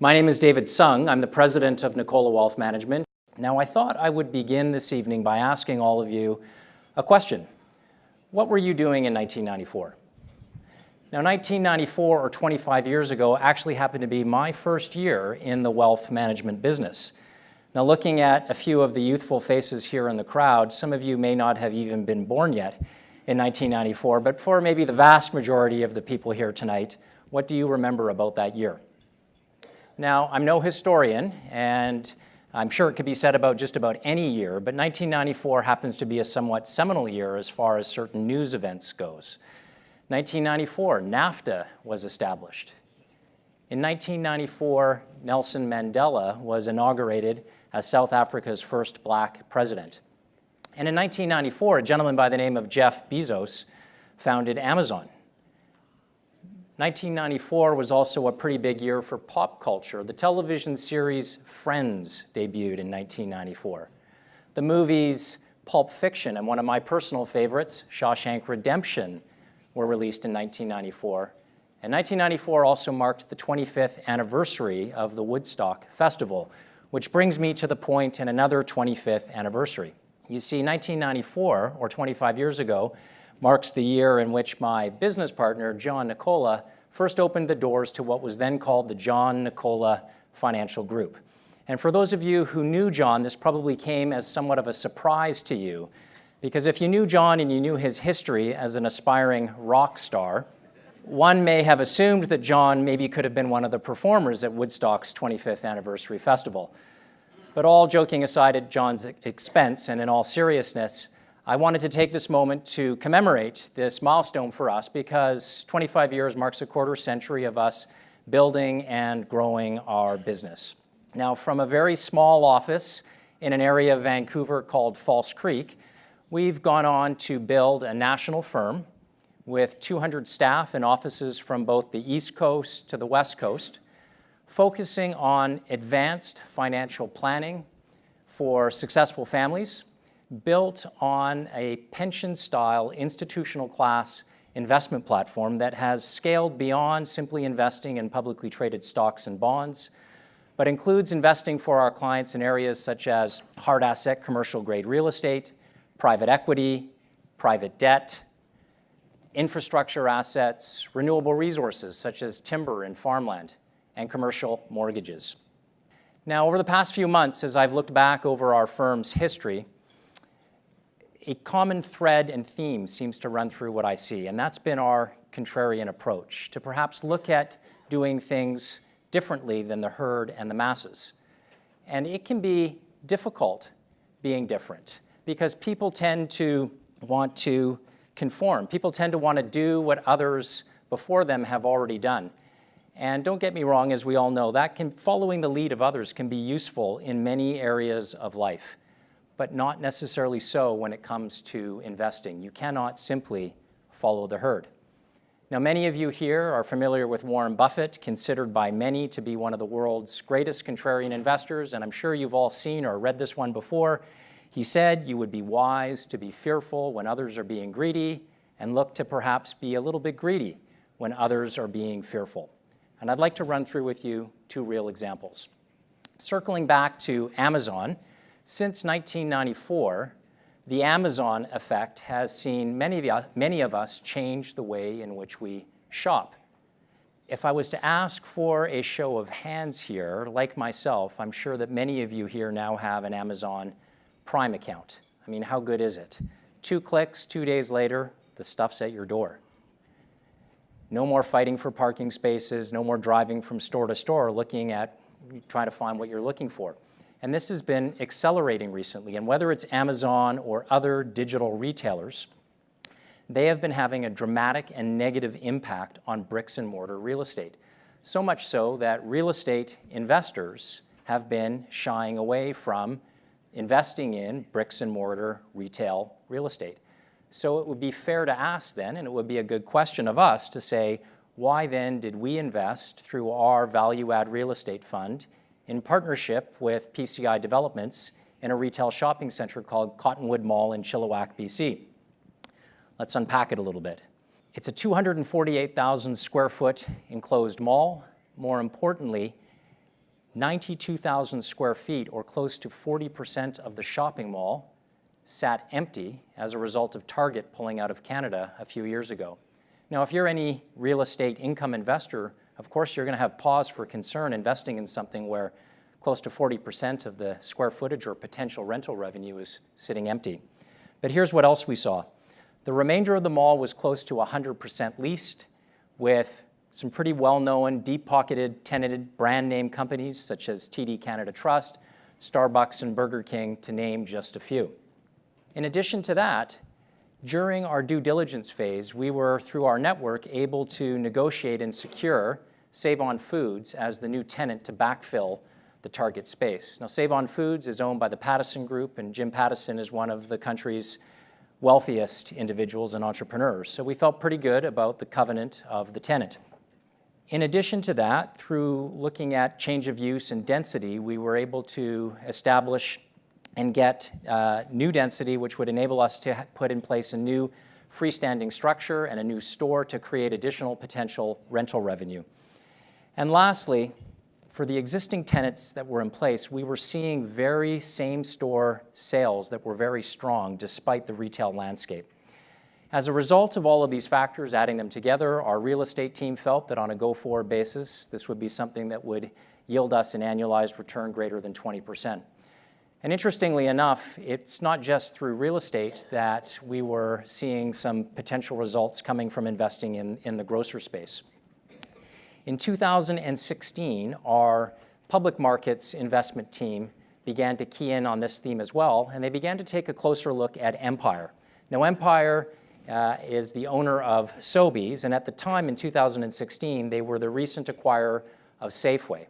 My name is David Sung. I'm the president of Nicola Wealth Management. Now, I thought I would begin this evening by asking all of you a question. What were you doing in 1994? Now, 1994, or 25 years ago, actually happened to be my first year in the wealth management business. Now, looking at a few of the youthful faces here in the crowd, some of you may not have even been born yet in 1994, but for maybe the vast majority of the people here tonight, what do you remember about that year? Now, I'm no historian, and I'm sure it could be said about just about any year, but 1994 happens to be a somewhat seminal year as far as certain news events goes. 1994, NAFTA was established. In 1994, Nelson Mandela was inaugurated as South Africa's first black president. And in 1994, a gentleman by the name of Jeff Bezos founded Amazon. 1994 was also a pretty big year for pop culture. The television series Friends debuted in 1994. The movies Pulp Fiction and one of my personal favorites, Shawshank Redemption, were released in 1994. And 1994 also marked the 25th anniversary of the Woodstock Festival, which brings me to the point in another 25th anniversary. You see, 1994, or 25 years ago, marks the year in which my business partner, John Nicola, first opened the doors to what was then called the John Nicola Financial Group. And for those of you who knew John, this probably came as somewhat of a surprise to you, because if you knew John and you knew his history as an aspiring rock star, one may have assumed that John maybe could have been one of the performers at Woodstock's 25th anniversary festival. But all joking aside at John's expense, and in all seriousness, I wanted to take this moment to commemorate this milestone for us because 25 years marks a quarter century of us building and growing our business. Now, from a very small office in an area of Vancouver called False Creek, we've gone on to build a national firm with 200 staff and offices from both the East Coast to the West Coast, focusing on advanced financial planning for successful families, built on a pension-style institutional class investment platform that has scaled beyond simply investing in publicly traded stocks and bonds, but includes investing for our clients in areas such as hard asset commercial grade real estate, private equity, private debt, infrastructure assets, renewable resources such as timber and farmland, and commercial mortgages. Now, over the past few months, as I've looked back over our firm's history, a common thread and theme seems to run through what I see, and that's been our contrarian approach, to perhaps look at doing things differently than the herd and the masses. And it can be difficult being different, because people tend to want to conform. People tend to want to do what others before them have already done. And don't get me wrong, as we all know, following the lead of others can be useful in many areas of life, but not necessarily so when it comes to investing. You cannot simply follow the herd. Now, many of you here are familiar with Warren Buffett, considered by many to be one of the world's greatest contrarian investors, and I'm sure you've all seen or read this one before. He said, "You would be wise to be fearful when others are being greedy, and look to perhaps be a little bit greedy when others are being fearful." And I'd like to run through with you two real examples. Circling back to Amazon, since 1994, the Amazon effect has seen many of us change the way in which we shop. If I was to ask for a show of hands here, like myself, I'm sure that many of you here now have an Amazon Prime account. I mean, how good is it? 2 clicks, 2 days later, the stuff's at your door. No more fighting for parking spaces, no more driving from store to store trying to find what you're looking for. And this has been accelerating recently. And whether it's Amazon or other digital retailers, they have been having a dramatic and negative impact on bricks and mortar real estate. So much so that real estate investors have been shying away from investing in bricks and mortar retail real estate. So it would be fair to ask then, and it would be a good question of us to say, why then did we invest through our value add real estate fund in partnership with PCI Developments in a retail shopping center called Cottonwood Mall in Chilliwack, BC? Let's unpack it a little bit. It's a 248,000 square foot enclosed mall. More importantly, 92,000 square feet, or close to 40% of the shopping mall, sat empty as a result of Target pulling out of Canada a few years ago. Now, if you're any real estate income investor, of course you're going to have pause for concern investing in something where close to 40% of the square footage or potential rental revenue is sitting empty. But here's what else we saw. The remainder of the mall was close to 100% leased, with some pretty well-known, deep-pocketed, tenanted brand name companies such as TD Canada Trust, Starbucks, and Burger King, to name just a few. In addition to that, during our due diligence phase, we were, through our network, able to negotiate and secure Save On Foods as the new tenant to backfill the Target space. Now, Save On Foods is owned by the Pattison Group, and Jim Pattison is one of the country's wealthiest individuals and entrepreneurs. So we felt pretty good about the covenant of the tenant. In addition to that, through looking at change of use and density, we were able to establish and get new density, which would enable us to put in place a new freestanding structure and a new store to create additional potential rental revenue. And lastly, for the existing tenants that were in place, we were seeing very same-store sales that were very strong despite the retail landscape. As a result of all of these factors, adding them together, our real estate team felt that on a go-forward basis, this would be something that would yield us an annualized return greater than 20%. And interestingly enough, it's not just through real estate that we were seeing some potential results coming from investing in the grocer space. In 2016, our public markets investment team began to key in on this theme as well, and they began to take a closer look at Empire. Now, Empire is the owner of Sobeys, and at the time in 2016, they were the recent acquirer of Safeway.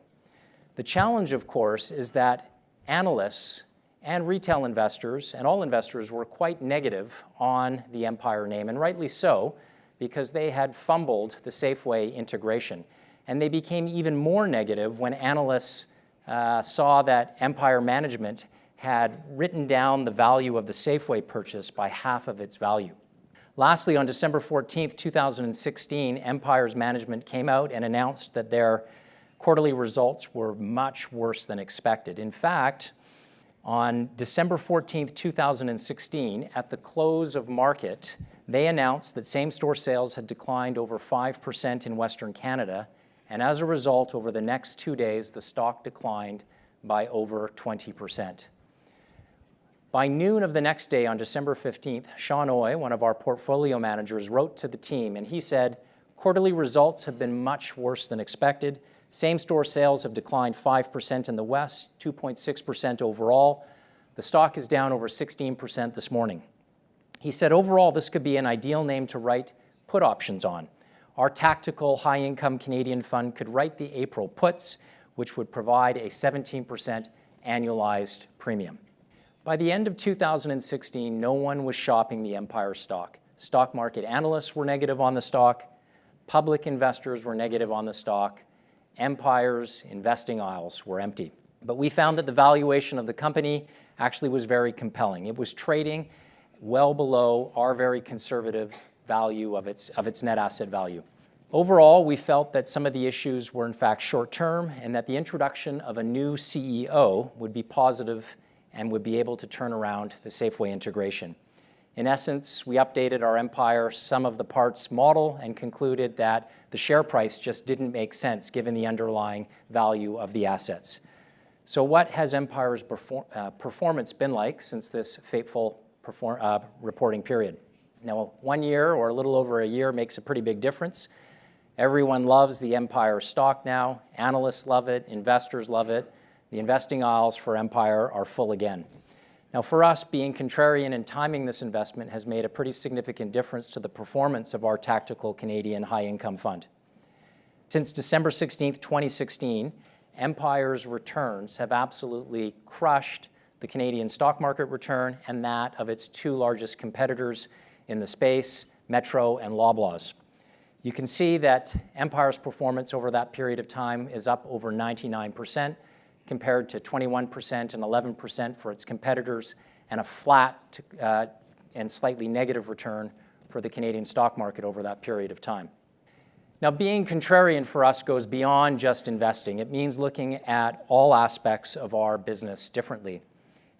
The challenge, of course, is that analysts and retail investors and all investors were quite negative on the Empire name, and rightly so, because they had fumbled the Safeway integration. And they became even more negative when analysts saw that Empire management had written down the value of the Safeway purchase by half of its value. Lastly, on December 14th, 2016, Empire's management came out and announced that their quarterly results were much worse than expected. In fact, on December 14th, 2016, at the close of market, they announced that same-store sales had declined over 5% in Western Canada, and as a result, over the next 2 days, the stock declined by over 20%. By noon of the next day, on December 15th, Sean Oy, one of our portfolio managers, wrote to the team, and he said, "Quarterly results have been much worse than expected. Same-store sales have declined 5% in the West, 2.6% overall. The stock is down over 16% this morning." He said, "Overall, this could be an ideal name to write put options on. Our tactical high-income Canadian fund could write the April puts, which would provide a 17% annualized premium." By the end of 2016, no one was shopping the Empire stock. Stock market analysts were negative on the stock. Public investors were negative on the stock. Empire's investing aisles were empty. But we found that the valuation of the company actually was very compelling. It was trading well below our very conservative value of its net asset value. Overall, we felt that some of the issues were in fact short-term and that the introduction of a new CEO would be positive and would be able to turn around the Safeway integration. In essence, we updated our Empire sum of the parts model and concluded that the share price just didn't make sense given the underlying value of the assets. So what has Empire's performance been like since this fateful reporting period? Now, 1 year or a little over a year makes a pretty big difference. Everyone loves the Empire stock now. Analysts love it. Investors love it. The investing aisles for Empire are full again. Now, for us, being contrarian and timing this investment has made a pretty significant difference to the performance of our tactical Canadian high-income fund. Since December 16th, 2016, Empire's returns have absolutely crushed the Canadian stock market return and that of its two largest competitors in the space, Metro and Loblaws. You can see that Empire's performance over that period of time is up over 99%, compared to 21% and 11% for its competitors, and a flat and slightly negative return for the Canadian stock market over that period of time. Now, being contrarian for us goes beyond just investing. It means looking at all aspects of our business differently.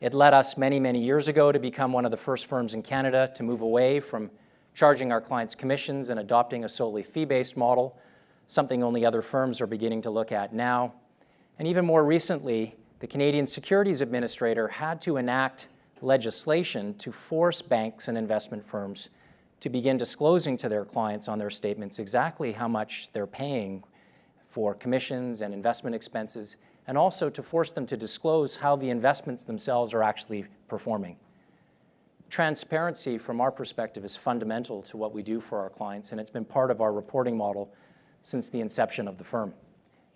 It led us many, many years ago to become one of the first firms in Canada to move away from charging our clients commissions and adopting a solely fee-based model, something only other firms are beginning to look at now. And even more recently, the Canadian Securities Administrator had to enact legislation to force banks and investment firms to begin disclosing to their clients on their statements exactly how much they're paying for commissions and investment expenses, and also to force them to disclose how the investments themselves are actually performing. Transparency, from our perspective, is fundamental to what we do for our clients, and it's been part of our reporting model since the inception of the firm.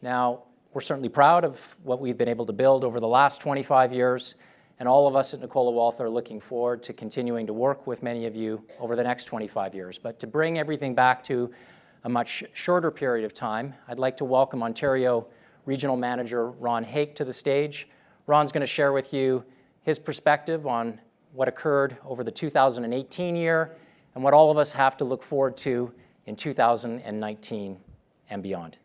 Now, we're certainly proud of what we've been able to build over the last 25 years, and all of us at Nicola Wealth are looking forward to continuing to work with many of you over the next 25 years. But to bring everything back to a much shorter period of time, I'd like to welcome Ontario Regional Manager Ron Hake to the stage. Ron's going to share with you his perspective on what occurred over the 2018 year and what all of us have to look forward to in 2019 and beyond.